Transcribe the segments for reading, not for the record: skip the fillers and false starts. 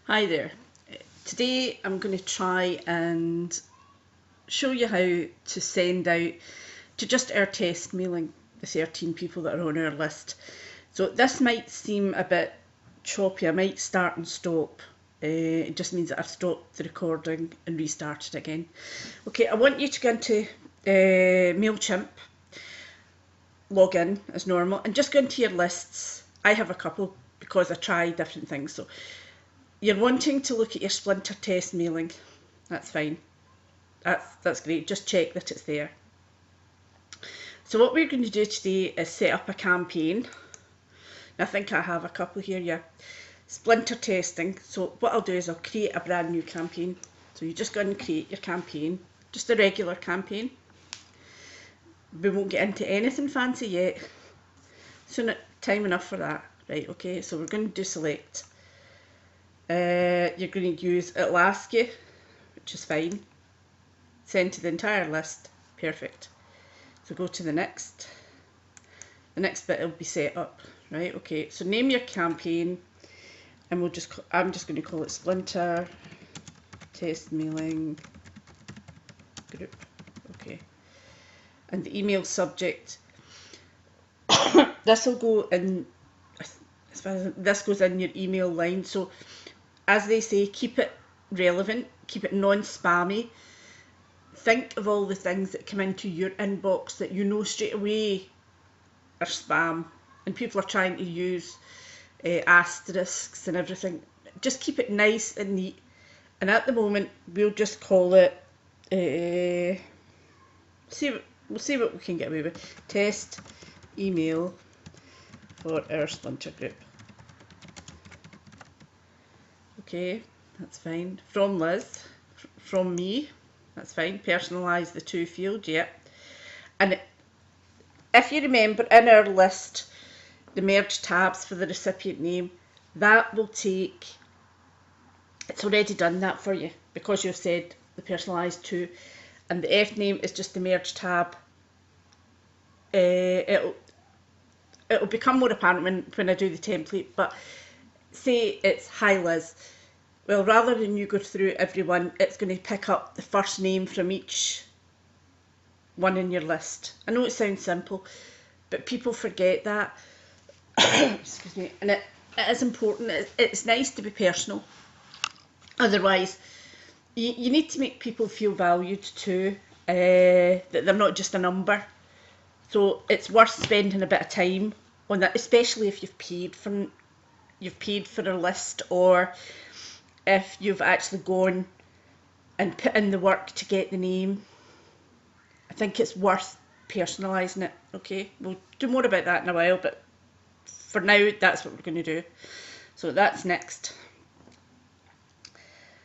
Hi there. Today I'm going to try and show you how to send out to just our test mailing the 13 people that are on our list. So this might seem a bit choppy. I might start and stop. It just means that I've stopped the recording and restarted again. Okay, I want you to go into MailChimp, log in as normal, and just go into your lists. I have a couple because I try different things. So you're wanting to look at your Splinter test mailing. That's fine. That's great. Just check that it's there. So what we're going to do today is set up a campaign. I think I have a couple here, yeah. Splinter testing. So what I'll do is I'll create a brand new campaign. So you just go and create your campaign, just a regular campaign. We won't get into anything fancy yet. Soon time enough for that. Right, okay, so we're going to do select. You're going to use, it'll ask you, which is fine. Send to the entire list. Perfect. So go to the next. The next bit will be set up. Right, okay. So name your campaign, and I'm just going to call it Splinter Test Mailing Group. Okay. And the email subject. This will go in, as far as this goes in your email line. So as they say, keep it relevant, keep it non-spammy. Think of all the things that come into your inbox that you know straight away are spam, and people are trying to use asterisks and everything. Just keep it nice and neat. And at the moment, we'll just call it. We'll see what we can get away with. Test email for our Splinter group. Okay, that's fine. From Liz, from me, that's fine. Personalise the to field, yeah. And if you remember, in our list, the merge tabs for the recipient name, that will take, it's already done that for you because you've said the personalised to, and the F name is just the merge tab. It'll become more apparent when I do the template, but say it's hi Liz. Well, rather than you go through everyone, it's going to pick up the first name from each one in your list. I know it sounds simple, but people forget that. Excuse me. And it is important. It's nice to be personal. Otherwise, you need to make people feel valued too, that they're not just a number. So it's worth spending a bit of time on that, especially if you've paid for a list, or if you've actually gone and put in the work to get the name. I think it's worth personalising it. Okay, we'll do more about that in a while, but for now, that's what we're going to do. So that's next.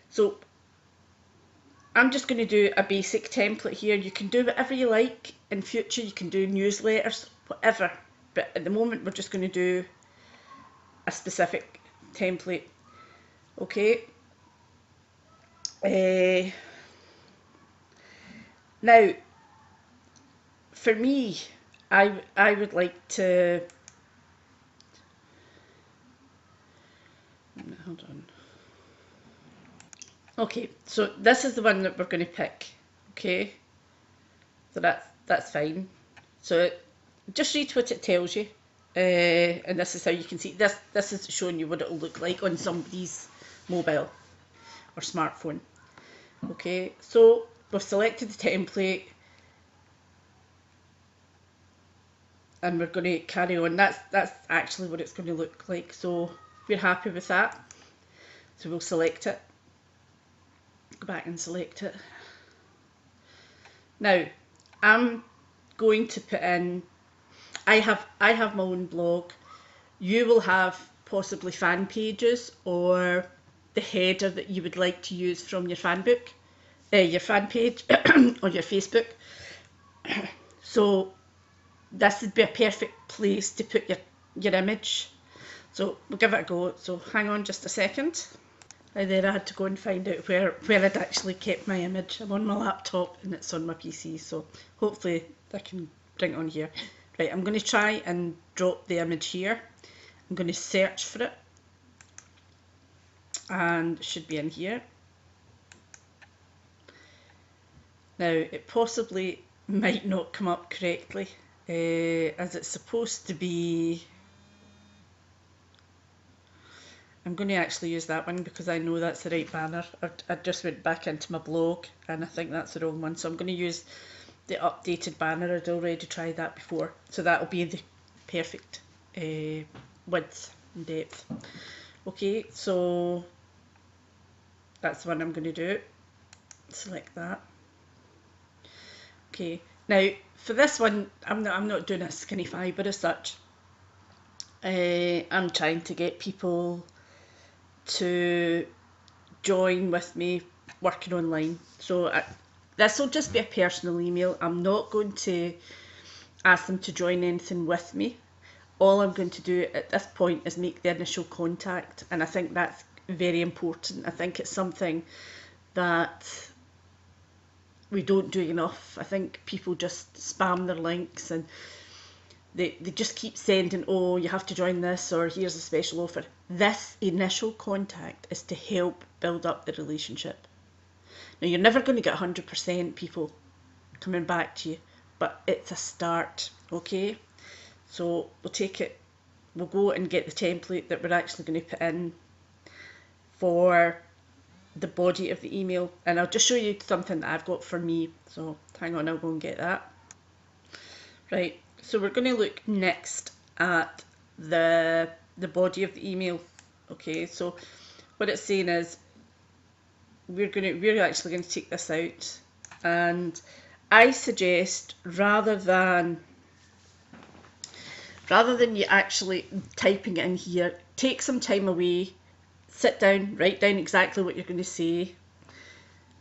So I'm just going to do a basic template here. You can do whatever you like. In future, you can do newsletters, whatever. But at the moment, we're just going to do a specific template. Okay. Now, for me, I would like to. Hold on. Okay, so this is the one that we're going to pick. Okay, so that's fine. So just read what it tells you, and this is how you can see this. This is showing you what it'll look like on somebody's mobile or smartphone. Okay, so we've selected the template, and we're going to carry on. That's actually what it's going to look like. So we're happy with that. So we'll select it. Go back and select it. Now, I'm going to put in. I have my own blog. You will have possibly fan pages or the header that you would like to use from your fan book, your fan page or your Facebook. So this would be a perfect place to put your image. So we'll give it a go. So hang on just a second. And then I had to go and find out where I'd actually kept my image. I'm on my laptop and it's on my PC, so hopefully I can bring it on here. Right, I'm going to try and drop the image here. I'm going to search for it. and should be in here. Now it possibly might not come up correctly as it's supposed to be. I'm going to actually use that one because I know that's the right banner. I just went back into my blog and I think that's the wrong one, so I'm going to use the updated banner. I'd already tried that before, so that'll be the perfect width and depth. Okay, so that's the one I'm going to do. Select that. Okay, now for this one, I'm not doing a skinny fibre as such. I'm trying to get people to join with me working online. So this will just be a personal email. I'm not going to ask them to join anything with me. All I'm going to do at this point is make the initial contact, and I think that's very important. I think it's something that we don't do enough. I think people just spam their links and they just keep sending, oh, you have to join this, or here's a special offer. This initial contact is to help build up the relationship. Now, you're never going to get 100% people coming back to you, but it's a start, okay? So we'll take it, we'll go and get the template that we're actually going to put in for the body of the email, and I'll just show you something that I've got for me. So hang on, I'll go and get that. Right, so we're going to look next at the body of the email. Okay, so what it's saying is we're actually going to take this out, and I suggest rather than you actually typing it in here, take some time away, sit down, write down exactly what you're going to say.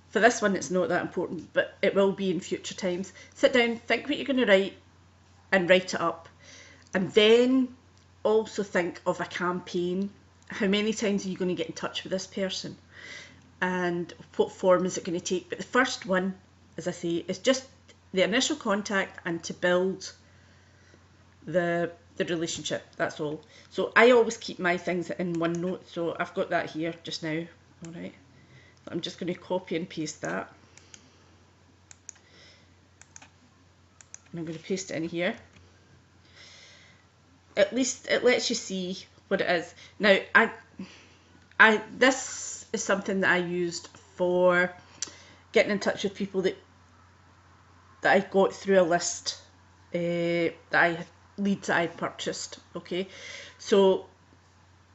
For this one, it's not that important, but it will be in future times. Sit down, think what you're going to write, and write it up. And then also think of a campaign. How many times are you going to get in touch with this person? And what form is it going to take? But the first one, as I say, is just the initial contact and to build the relationship. That's all. So I always keep my things in OneNote, so I've got that here just now. All right, so I'm just going to copy and paste that, and I'm going to paste it in here. At least it lets you see what it is. Now this is something that I used for getting in touch with people that I got through a list leads that I purchased. Okay, so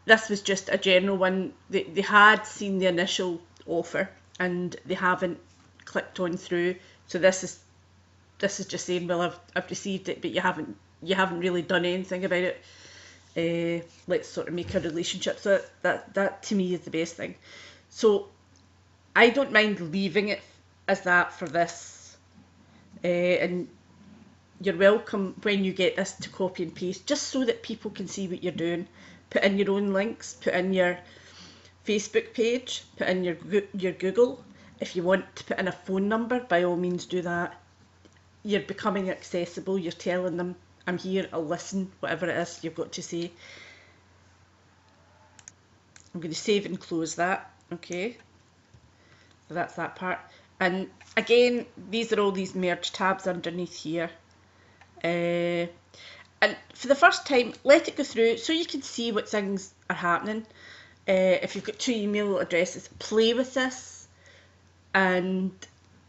this was just a general one. They had seen the initial offer and they haven't clicked on through. So this is just saying, well, I've received it, but you haven't really done anything about it. Let's sort of make a relationship. So that to me is the best thing. So I don't mind leaving it as that for this, and you're welcome when you get this to copy and paste, just so that people can see what you're doing. Put in your own links, put in your Facebook page, put in your Google. If you want to put in a phone number, by all means do that. You're becoming accessible, you're telling them, I'm here, I'll listen, whatever it is you've got to say. I'm going to save and close that, okay? So that's that part. And again, these are all these merge tabs underneath here. And for the first time, let it go through so you can see what things are happening. If you've got 2 email addresses, play with this and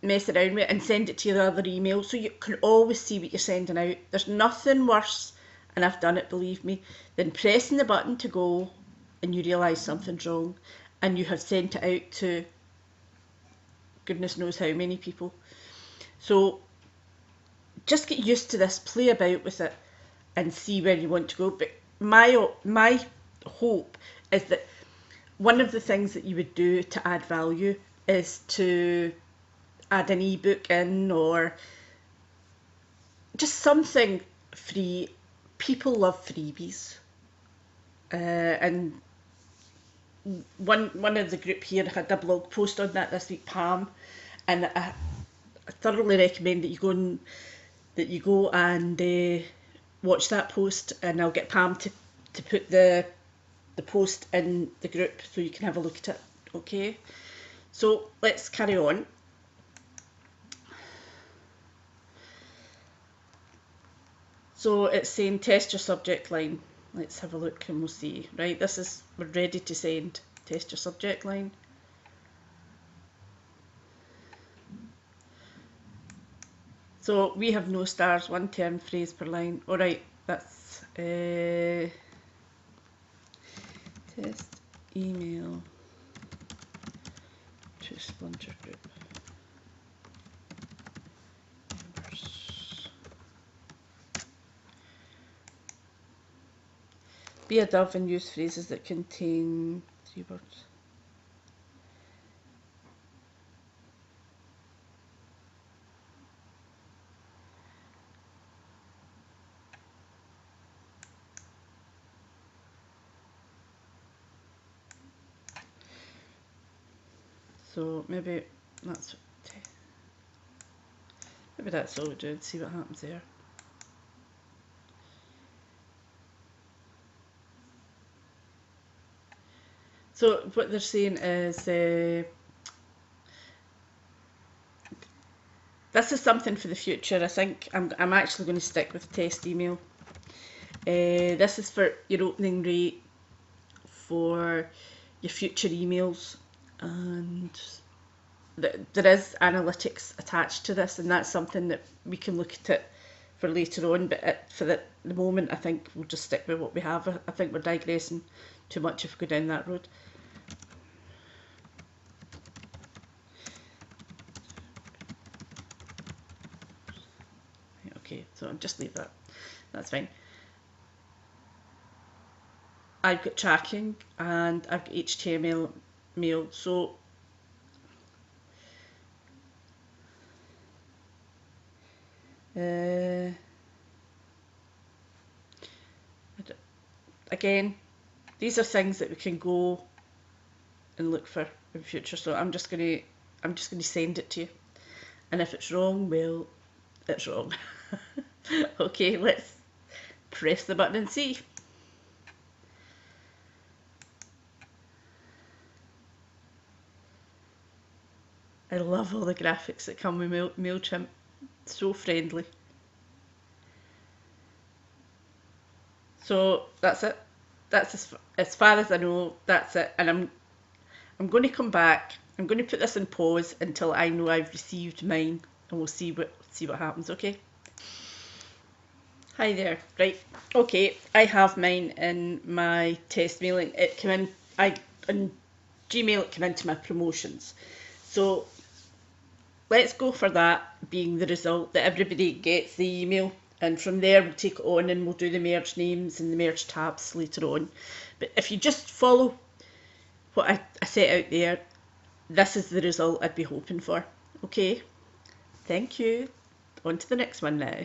mess around with it and send it to your other email so you can always see what you're sending out. There's nothing worse, and I've done it, believe me, than pressing the button to go and you realise something's wrong and you have sent it out to goodness knows how many people. So just get used to this, play about with it and see where you want to go. But my hope is that one of the things that you would do to add value is to add an ebook in, or just something free. People love freebies, and one of the group here had a blog post on that this week, Pam, and I thoroughly recommend that you go and watch that post, and I'll get Pam to put the the post in the group so you can have a look at it. Okay, so let's carry on. So it's saying test your subject line. Let's have a look and we'll see. Right, we're ready to send. Test your subject line. So we have no stars, 1 term phrase per line. All right, that's test email to sponsor group members. Be a dove and use phrases that contain 3 words. So maybe that's all we do and see what happens there. So what they're saying is this is something for the future. I think I'm actually going to stick with test email. This is for your opening rate for your future emails, and there is analytics attached to this, and that's something that we can look at it for later on, but for the moment I think we'll just stick with what we have. I think we're digressing too much if we go down that road. Okay, so I'll just leave that, that's fine. I've got tracking and I've got HTML mail, so again, these are things that we can go and look for in future. So I'm just gonna send it to you, and if it's wrong, well, it's wrong. Okay, let's press the button and see. I love all the graphics that come with MailChimp. So friendly. So that's it. That's as far as I know. That's it. And I'm going to come back. I'm going to put this in pause until I know I've received mine, and we'll see what happens. Okay. Hi there. Right. Okay. I have mine in my test mailing. It came in. In Gmail it came into my promotions. So let's go for that being the result, that everybody gets the email, and from there we'll take it on and we'll do the merge names and the merge tabs later on. But if you just follow what I set out there, this is the result I'd be hoping for. Okay, thank you. On to the next one now.